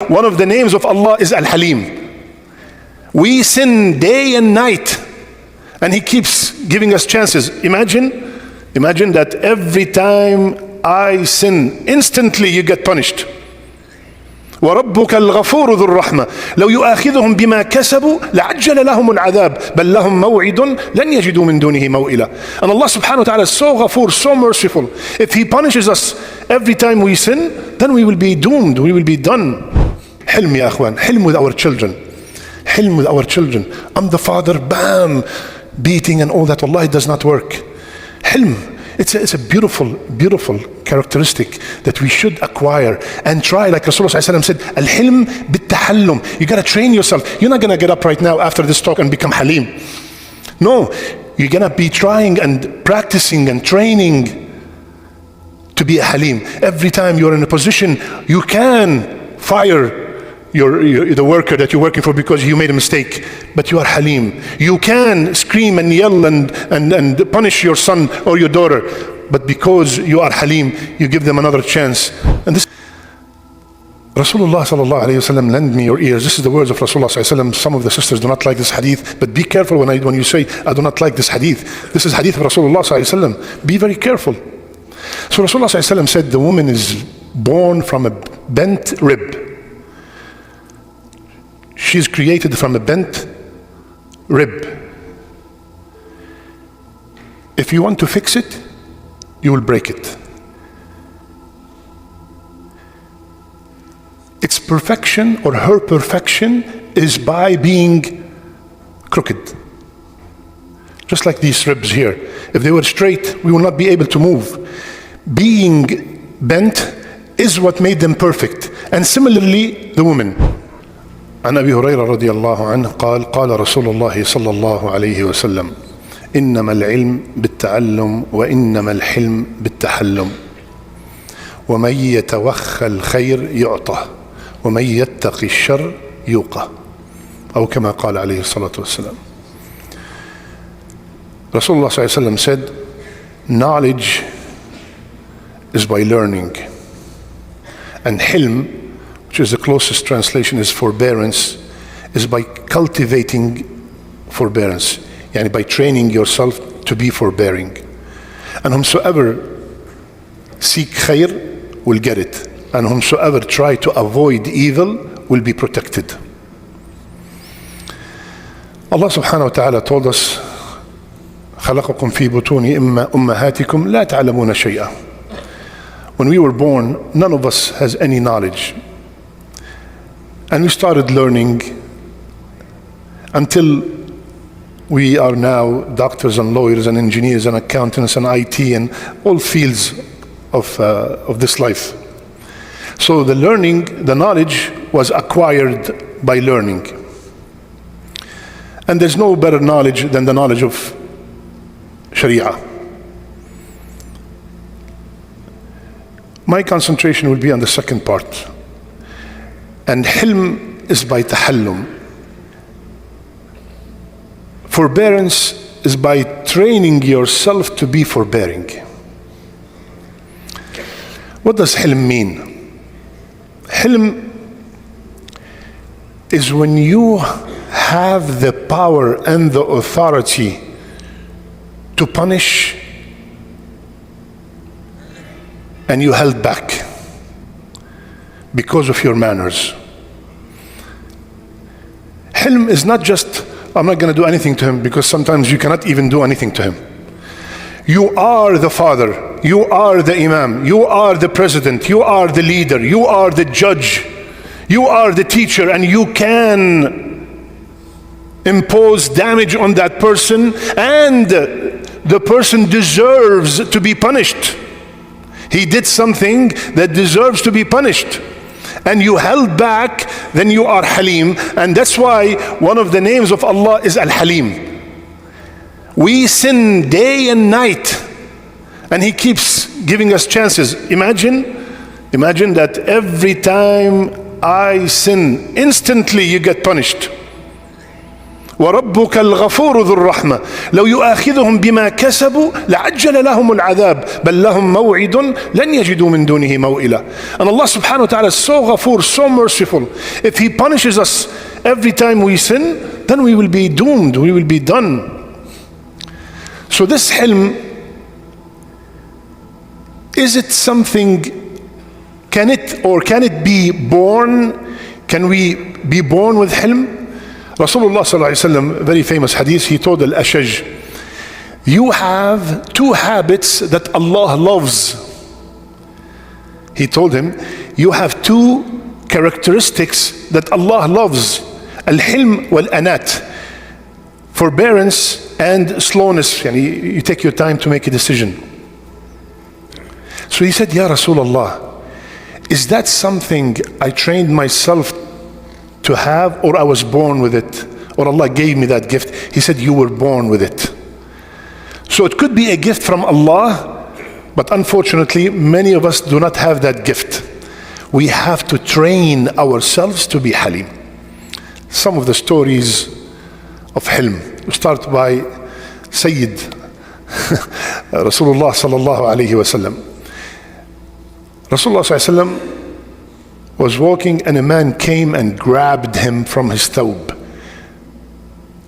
One of the names of Allah is Al-Halim. We sin day and night, and He keeps giving us chances. Imagine that every time I sin, instantly you get punished. وَرَبُّكَ الْغَفُورُ ذُو الرَّحْمَةِ لَوْ يُؤَاخِذُهُمْ بِمَا كَسَبُوا لَعَجَّلَ لَهُمُ الْعَذَابِ بَلْ لَهُم مَوْعِدٌ لَنْ يَجِدُوا مِن دُونِهِ مَوْئِلًا. And Allah subhanahu wa ta'ala is so ghafoor, so merciful. If He punishes us every time we sin, then we will be doomed, we will be done. Hilm ya akhwan, hilm with our children. Hilm with our children. I'm the father, bam, beating and all that. Wallahi, it does not work. Hilm. It's a beautiful, beautiful characteristic that we should acquire and try. Like Rasulullah ﷺ said, Al-Hilm bit-tahallum. You got to train yourself. You're not going to get up right now after this talk and become Halim. No, you're going to be trying and practicing and training to be a Halim. Every time you're in a position, you can fire the worker that you're working for because you made a mistake, but you are Halim. You can scream and yell and punish your son or your daughter, but because you are Halim, you give them another chance. And this Rasulullah sallallahu alayhi wasallam, lend me your ears. This is the words of Rasulullah sallallahu alayhi wasallam. Some of the sisters do not like this hadith, but be careful when you say, I do not like this hadith. This is hadith of Rasulullah sallallahu alayhi wasallam. Be very careful. So Rasulullah sallallahu alayhi wasallam said the woman is born from a bent rib. She's created from a bent rib. If you want to fix it, you will break it. Its perfection or her perfection is by being crooked. Just like these ribs here. If they were straight, we will not be able to move. Being bent is what made them perfect. And similarly, the woman. عن أبي هريرة رضي الله عنه قال قال رسول الله صلى الله عليه وسلم إنما العلم بالتعلم وإنما الحلم بالتحلم ومن يتوخى الخير يعطى ومن يتقي الشر يوقى أو كما قال عليه الصلاة والسلام. Rasulullah صلى الله عليه وسلم said, knowledge is by learning, and hilm, which is the closest translation, is forbearance, is by cultivating forbearance, yani by training yourself to be forbearing. And whomsoever seek khair will get it, and whomsoever try to avoid evil will be protected. Allah subhanahu wa ta'ala told us, خلقكم في بطون أمهاتكم لا تعلمون شيئا. When we were born, none of us has any knowledge. And we started learning until we are now doctors and lawyers and engineers and accountants and IT and all fields of this life. So the learning, the knowledge was acquired by learning. And there's no better knowledge than the knowledge of Sharia. My concentration will be on the second part. And hilm is by tahallum. Forbearance is by training yourself to be forbearing. What does hilm mean? Hilm is when you have the power and the authority to punish and you held back because of your manners. Hilm is not just, I'm not going to do anything to him, because sometimes you cannot even do anything to him. You are the father, you are the imam, you are the president, you are the leader, you are the judge, you are the teacher, and you can impose damage on that person, and the person deserves to be punished. He did something that deserves to be punished, and you held back, then you are Halim. And that's why one of the names of Allah is Al-Halim. We sin day and night, and He keeps giving us chances. Imagine that every time I sin, instantly you get punished. وَرَبُّكَ الْغَفُورُ ذُو الرَّحْمَةِ لَوْ يُؤَاخِذُهُمْ بِمَا كَسَبُوا لَعَجَّلَ لَهُمُ الْعَذَابِ بَلْ لَهُمْ مَوْعِدٌ لَنْ يَجِدُوا مِنْ دُونِهِ مَوْئِلًا. And Allah subhanahu wa ta'ala is so ghafoor, so merciful. If He punishes us every time we sin, then we will be doomed, we will be done. So this hilm, is it something, can it be born? Can we be born with hilm? Rasulullah sallallahu alayhi wa sallam, very famous hadith, he told Al-Ashaj, you have two habits that Allah loves. He told him, you have two characteristics that Allah loves. Al-hilm wal-anat, forbearance and slowness. You take your time to make a decision. So he said, Ya Rasulullah, is that something I trained myself to have, or I was born with it, or Allah gave me that gift? He said, you were born with it. So it could be a gift from Allah, but unfortunately many of us do not have that gift. We have to train ourselves to be halim. Some of the stories of hilm. We start by Sayyid Rasulullah sallallahu alayhi wa sallam. Rasulullah sallallahu alayhi wa sallam was walking and a man came and grabbed him from his thawb.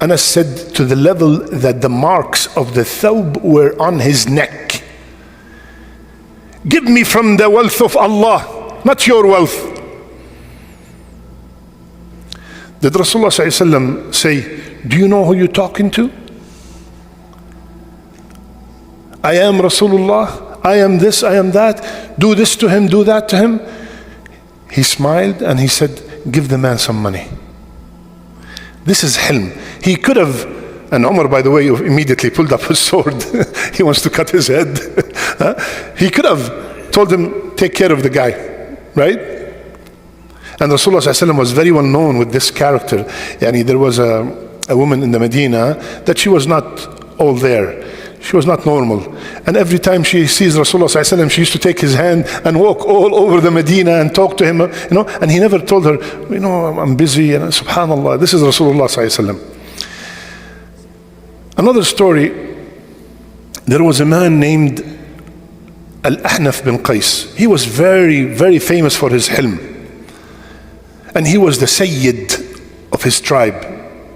Anas said, to the level that the marks of the thawb were on his neck. Give me from the wealth of Allah, not your wealth. Did Rasulullah sallallahu alayhi wa sallam say, do you know who you're talking to? I am Rasulullah, I am this, I am that. Do this to him, do that to him. He smiled and he said, give the man some money. This is hilm. He could have, and Umar, by the way, immediately pulled up his sword. He wants to cut his head. He could have told him, take care of the guy, right? And Rasulullah ﷺ was very well known with this character. There was a woman in the Medina that she was not all there. She was not normal. And every time she sees Rasulullah ﷺ, she used to take his hand and walk all over the Medina and talk to him, and he never told her, I'm busy, subhanallah, this is Rasulullah ﷺ. Another story, there was a man named Al-Ahnaf bin Qais. He was very, very famous for his hilm. And he was the Sayyid of his tribe,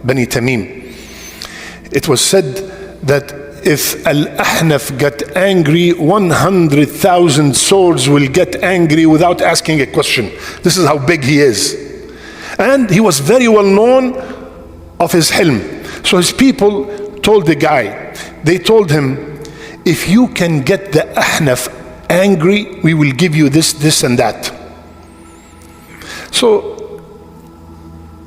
Bani Tamim. It was said that if Al-Ahnaf got angry, 100,000 swords will get angry without asking a question. This is how big he is. And he was very well known of his hilm. So his people told the guy, they told him, if you can get the Ahnaf angry, we will give you this, this and that. So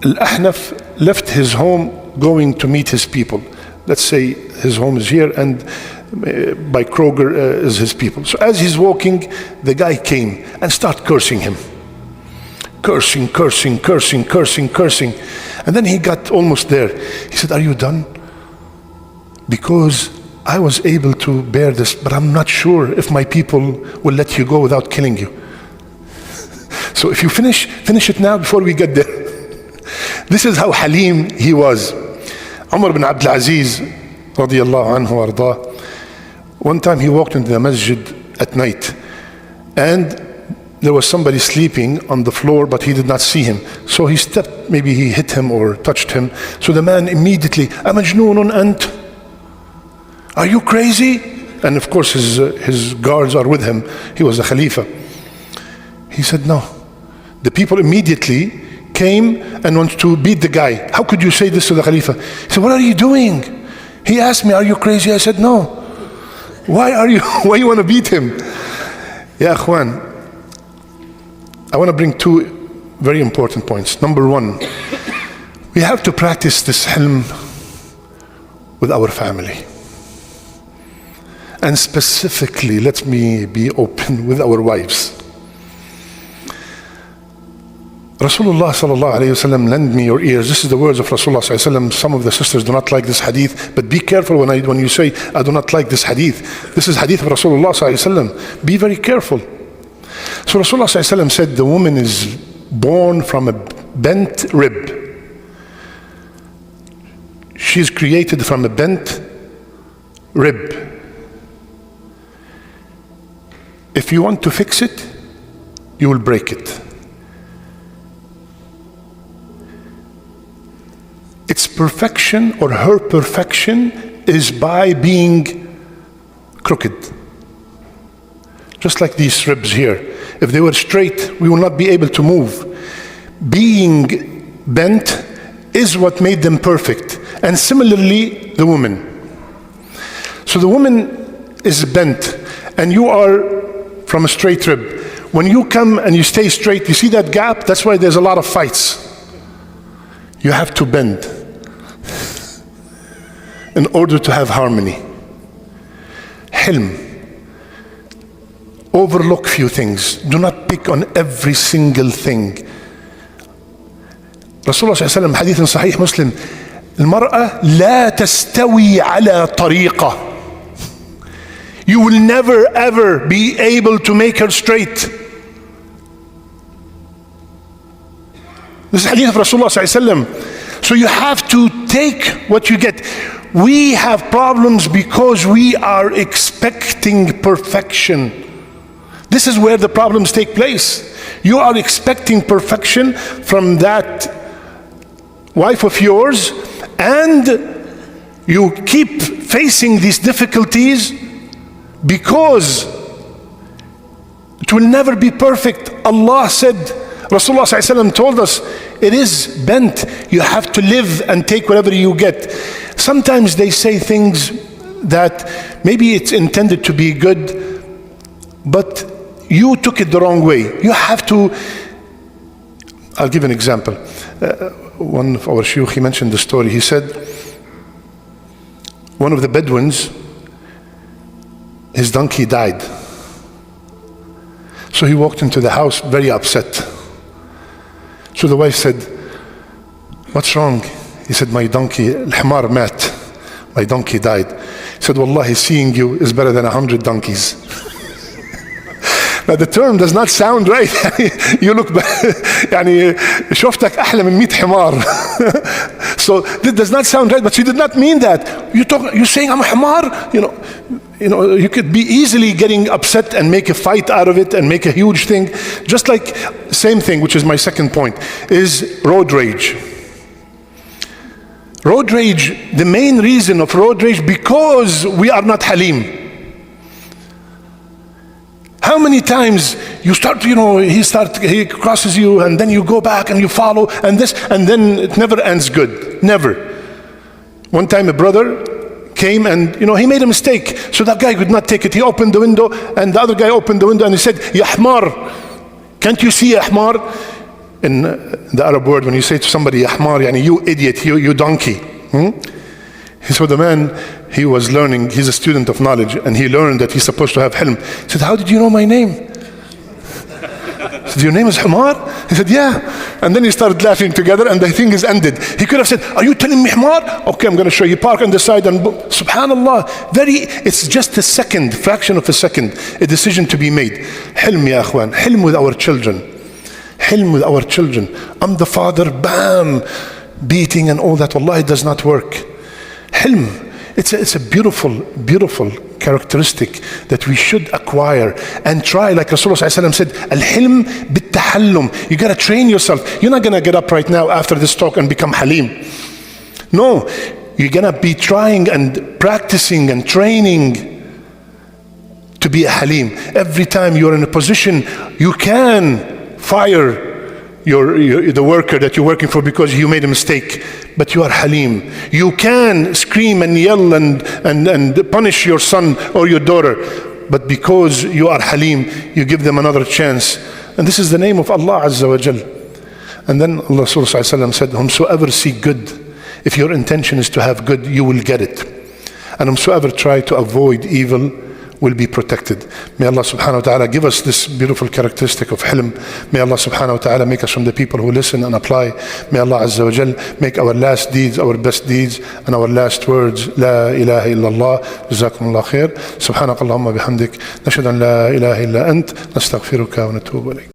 Al-Ahnaf left his home going to meet his people. Let's say his home is here and by Kroger is his people. So as he's walking, the guy came and started cursing him. Cursing. And then he got almost there. He said, are you done? Because I was able to bear this, but I'm not sure if my people will let you go without killing you. So if you finish it now before we get there. This is how halim he was. Umar bin Abdul Aziz radiyallahu anhu arda, one time he walked into the masjid at night and there was somebody sleeping on the floor, but he did not see him. So he stepped, maybe he hit him or touched him. So the man immediately, amajnoonun ant? Are you crazy? And of course his guards are with him. He was the Khalifa. He said, no. The people immediately came and wanted to beat the guy. How could you say this to the Khalifa? He said, what are you doing? He asked me, are you crazy? I said, no. Why you want to beat him? Ya Akhwan, I want to bring two very important points. Number one, we have to practice this hilm with our family. And specifically, let me be open, with our wives. Rasulullah sallallahu alayhi wa sallam, lend me your ears. This is the words of Rasulullah sallallahu alayhi wa sallam. Some of the sisters do not like this hadith, but be careful when you say, I do not like this hadith. This is hadith of Rasulullah sallallahu alayhi wa sallam. Be very careful. So Rasulullah sallallahu alayhi wa sallam said, the woman is born from a bent rib. she's created from a bent rib. If you want to fix it, you will break it. Its perfection, or her perfection, is by being crooked. Just like these ribs here. If they were straight, we will not be able to move. Being bent is what made them perfect. And similarly, the woman. So the woman is bent, and you are from a straight rib. When you come and you stay straight, you see that gap? That's why there's a lot of fights. You have to bend in order to have harmony. Hilm. Overlook few things. Do not pick on every single thing. Rasulullah sallallahu alaihi wasallam, hadith in Sahih Muslim, المرأة لا تستوي على طريقة. You will never ever be able to make her straight. This is hadith of Rasulullah sallallahu alaihi wasallam. So you have to take what you get. We have problems because we are expecting perfection. This is where the problems take place. You are expecting perfection from that wife of yours, and you keep facing these difficulties because it will never be perfect. Allah said, Rasulullah ﷺ told us, it is bent. You have to live and take whatever you get. Sometimes they say things that maybe it's intended to be good, but you took it the wrong way. You have to. I'll give an example. One of our shuyukh, he mentioned the story. He said, one of the Bedouins, his donkey died. So he walked into the house very upset. So the wife said, what's wrong? He said, my donkey, al-himar mat. My donkey died. He said, wallahi, seeing you is better than 100 donkeys. Now the term does not sound right. You look يعني شفتك أحلى من 100 حمار. So this does not sound right, but she did not mean that. You're saying I'm a hamar? You know, you could be easily getting upset and make a fight out of it and make a huge thing. Just like same thing, which is my second point, is road rage. Road rage, the main reason of road rage, because we are not halim. How many times you start, he crosses you, and then you go back and you follow, and this, and then it never ends good. Never. One time a brother came and, he made a mistake. So that guy could not take it. He opened the window, and the other guy opened the window, and he said, Ya Ahmar, can't you see Ya Ahmar? In the Arab word, when you say to somebody, Ya Ahmar, you idiot, you donkey. So the man, he was learning, he's a student of knowledge, and he learned that he's supposed to have hilm. He said, how did you know my name? He said, your name is Hamar? He said, yeah. And then he started laughing together, and the thing is ended. He could have said, are you telling me Hamar? Okay, I'm going to show you. Park on the side, and subhanallah, it's just a second, fraction of a second, a decision to be made. Hilm, ya akhwan, hilm with our children. Hilm with our children. I'm the father, bam, beating and all that. Wallahi, it does not work. Hilm, it's a beautiful, beautiful characteristic that we should acquire and try. Like Rasulullah ﷺ said, al-hilm bit-tahallum. You got to train yourself. You're not going to get up right now after this talk and become halim. No, you're going to be trying and practicing and training to be a halim. Every time you're in a position, you can fire the worker that you're working for because you made a mistake, but you are halim. You can scream and yell and punish your son or your daughter, but because you are halim, you give them another chance. And this is the name of Allah Azza wa Jal. And then Allah Sallallahu said, whomsoever seek good, if your intention is to have good, you will get it. And whomsoever try to avoid evil will be protected. May Allah subhanahu wa ta'ala give us this beautiful characteristic of hilm. May Allah subhanahu wa ta'ala make us from the people who listen and apply. May Allah azza wa jal make our last deeds our best deeds and our last words La ilaha illallah. Jazakumullah khair. Subhanakallahumma bihamdik. Nashhadu an la ilaha illa ant. Nastaghfiruka wa natubu ilayk.